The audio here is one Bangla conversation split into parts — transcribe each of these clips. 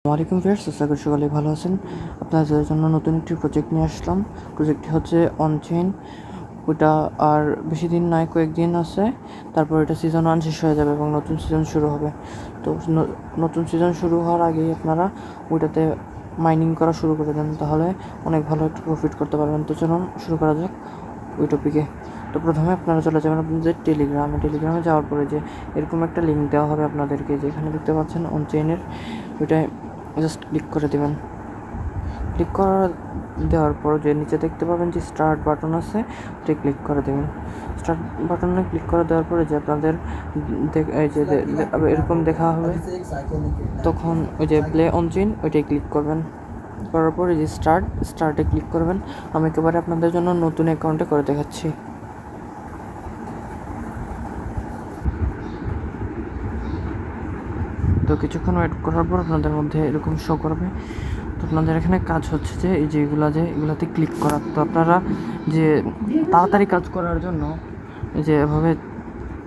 ওয়ালাইকুম ভিউয়ার্স, আশা করি সকালে ভালো আছেন। আপনাদের জন্য নতুন একটি প্রজেক্ট নিয়ে আসলাম। প্রজেক্টটি হচ্ছে অনচেইন। ওইটা আর বেশি দিন নয়, কয়েকদিন আছে, তারপর এটা সিজন 1 শেষ হয়ে যাবে এবং নতুন সিজন শুরু হবে। তো নতুন সিজন শুরু হওয়ার আগেই আপনারা ওইটাতে মাইনিং করা শুরু করে দেন, তাহলে অনেক ভালো একটা প্রফিট করতে পারবেন। তো চলুন শুরু করা যাক ওই টপিকে। তো প্রথমে আপনারা চলে যাবেন আপনাদের টেলিগ্রামে যাওয়ার পরে যে এরকম একটা লিঙ্ক দেওয়া হবে আপনাদেরকে, যেখানে দেখতে পাচ্ছেন অনচেইনের, ওইটায় জাস্ট ক্লিক করে দেবেন। ক্লিক দেওয়ার পর যে নিচে দেখতে পাবেন যে স্টার্ট বাটন আছে, ওটাই ক্লিক করে দেবেন। স্টার্ট বাটনে ক্লিক করে দেওয়ার পরে যে আপনাদের এই যে এরকম দেখা হবে, তখন ওই যে প্লে অনচেইন ওইটাই ক্লিক করবেন। করার পরে যে স্টার্টে ক্লিক করবেন। আমি একেবারে আপনাদের জন্য নতুন অ্যাকাউন্টে করে দেখাচ্ছি। তো কিছুক্ষণ ওয়েট করার পর আপনাদের মধ্যে এরকম শো করবে। তো আপনাদের এখানে কাজ হচ্ছে যে এই যে এগুলাতে ক্লিক করার। তো আপনারা যে তাড়াতাড়ি কাজ করার জন্য এই যে এভাবে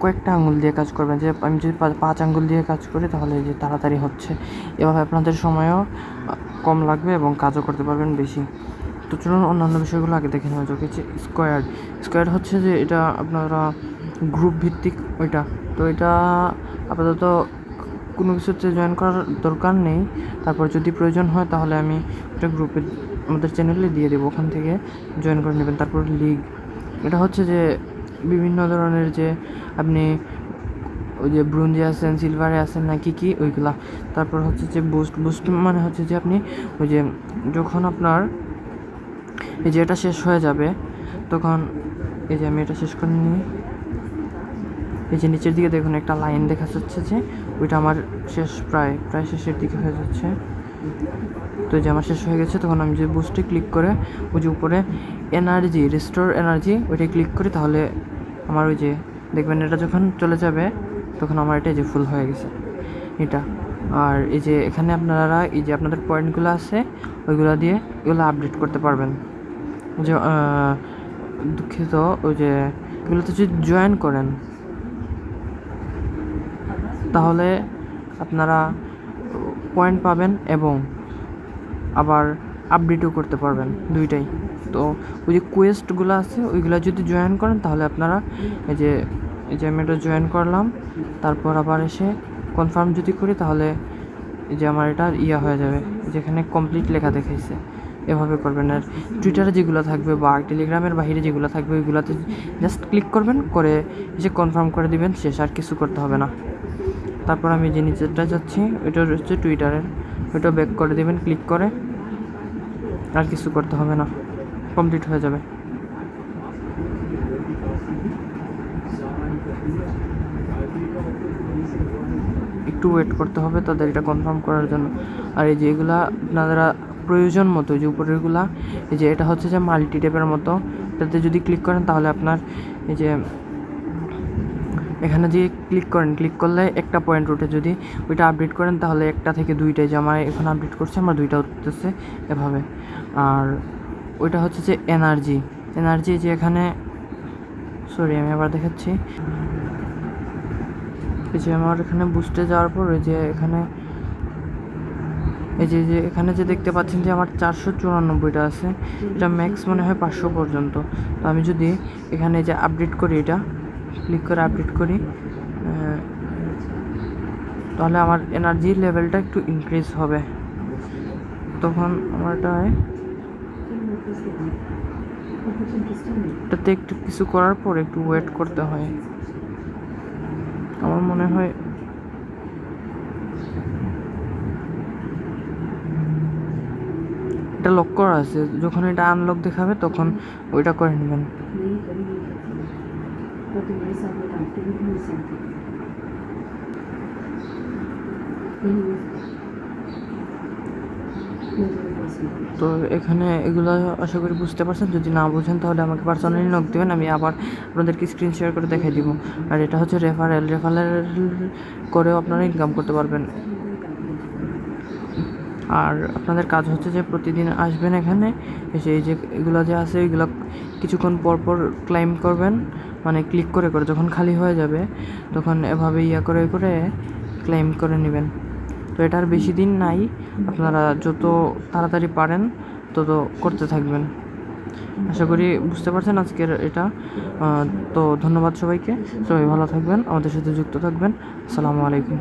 কয়েকটা আঙুল দিয়ে কাজ করবেন। যে আমি যদি 5 আঙুল দিয়ে কাজ করি তাহলে এই যে তাড়াতাড়ি হচ্ছে। এভাবে আপনাদের সময়ও কম লাগবে এবং কাজও করতে পারবেন বেশি। তো চলুন অন্যান্য বিষয়গুলো আগে দেখে নেওয়া যাক। হচ্ছে স্কোয়ার হচ্ছে যে এটা আপনারা গ্রুপ ভিত্তিক ওইটা। তো এটা আপাতত কোনো কিছুতে জয়েন করার দরকার নেই। তারপর যদি প্রয়োজন হয় তাহলে আমি একটা গ্রুপে আমাদের চ্যানেলে দিয়ে দেবো, ওখান থেকে জয়েন করে নেবেন। তারপর লিগ, এটা হচ্ছে যে বিভিন্ন ধরনের যে আপনি ওই যে ব্রোঞ্জে আছেন, সিলভারে আছেন না কি ওইগুলা। তারপর হচ্ছে যে বুস্ট মানে হচ্ছে যে আপনি ওই যে যখন আপনার এই যে এটা শেষ হয়ে যাবে, তখন এই যে আমি এটা শেষ করে নিই। এই যে নিচের দিকে দেখুন একটা লাইন দেখা যাচ্ছে, যে ওইটা আমার শেষ, প্রায় শেষের দিকে হয়ে যাচ্ছে। তো এই যে আমার শেষ হয়ে গেছে। তখন আমি যে বুস্টে ক্লিক করে ওই যে উপরে রিস্টোর এনার্জি ওইটাই ক্লিক করি, তাহলে আমার ওই যে দেখবেন এটা যখন চলে যাবে তখন আমার এটা যে ফুল হয়ে গেছে এটা। আর এই যে এখানে আপনারা এই যে আপনাদের পয়েন্টগুলো আছে ওইগুলো দিয়ে এগুলো আপডেট করতে পারবেন। যে দুঃখিত, ওই যে এগুলোতে যদি জয়েন করেন তাহলে আপনারা পয়েন্ট পাবেন এবং আবার আপডেটও করতে পারবেন, দুইটাই। তো ওই যে কোয়েস্টগুলো আছে ওইগুলো যদি জয়েন করেন তাহলে আপনারা এই যে আমি এটা জয়েন করলাম, তারপর আবার এসে কনফার্ম যদি করি তাহলে এই যে আমার এটা হয়ে যাবে, যেখানে কমপ্লিট লেখা দেখাইছে। এভাবে করবেন। আর টুইটারে যেগুলো থাকবে বা টেলিগ্রামের বাইরে যেগুলো থাকবে ওইগুলোতে জাস্ট ক্লিক করবেন, করে যে কনফার্ম করে দিবেন, শেষ। আর কিছু করতে হবে না। তারপর আমি যে নিচেরটা যাচ্ছি ওইটা হচ্ছে টুইটারের, ওইটা ব্যাক করে দেবেন ক্লিক করে। আর কিছু করতে হবে না, কমপ্লিট হয়ে যাবে। একটু ওয়েট করতে হবে তাদের এটা কনফার্ম করার জন্য। আর এই যে এগুলা আপনারা প্রয়োজন মতো যে উপরেরগুলা, এই যে এটা হচ্ছে যে মাল্টি ট্যাবের মতো, এটাতে যদি ক্লিক করেন তাহলে আপনার এই যে এখানে যে ক্লিক করলে একটা পয়েন্ট ওঠে। যদি ওইটা আপডেট করেন তাহলে একটা থেকে দুইটায়, যে আমার এখন আপডেট করছে আমার দুইটা উঠতেছে এভাবে। আর ওইটা হচ্ছে যে এনার্জি যে এখানে, সরি আমি আবার দেখাচ্ছি। এই যে আমার এখানে বুস্টে যাওয়ার পর এই যে এখানে এই যে এখানে যে দেখতে পাচ্ছেন যে আমার 494টা আছে, এটা ম্যাক্স মনে হয় 500 পর্যন্ত। তো আমি যদি এখানে যে আপডেট করি, এটা ক্লিক করে আপডেট করি, তাহলে আমার এনার্জির লেভেলটা একটু ইনক্রিজ হবে। তখন আমার এটাতে একটু কিছু করার পর একটু ওয়েট করতে হয়। আমার মনে হয় এটা লক করা আছে, যখন এটা আনলক দেখাবে তখন ওইটা করে নেবেন। তো এখানে এগুলো আশা করি বুঝতে পারছেন। যদি না বুঝেন তাহলে আমাকে পার্সোনালি নক দেবেন, আমি আবার আপনাদেরকে স্ক্রিন শেয়ার করে দেখাই দিব। আর এটা হচ্ছে রেফারেল করেও আপনারা ইনকাম করতে পারবেন। আর আপনাদের কাজ হচ্ছে যে প্রতিদিন আসবেন এখানে এসে এই যে এগুলো যে আছে এগুলো কিছুক্ষণ পর ক্লাইম করবেন, মানে ক্লিক করে যখন খালি হয়ে যাবে তখন এভাবে করে ক্লাইম করে নেবেন। তো এটার বেশি দিন নাই, আপনারা যত তাড়াতাড়ি পারেন তত করতে থাকবেন। আশা করি বুঝতে পারছেন আজকের এটা। তো ধন্যবাদ সবাইকে, সবাই ভালো থাকবেন, আমাদের সাথে যুক্ত থাকবেন। আসসালামু আলাইকুম।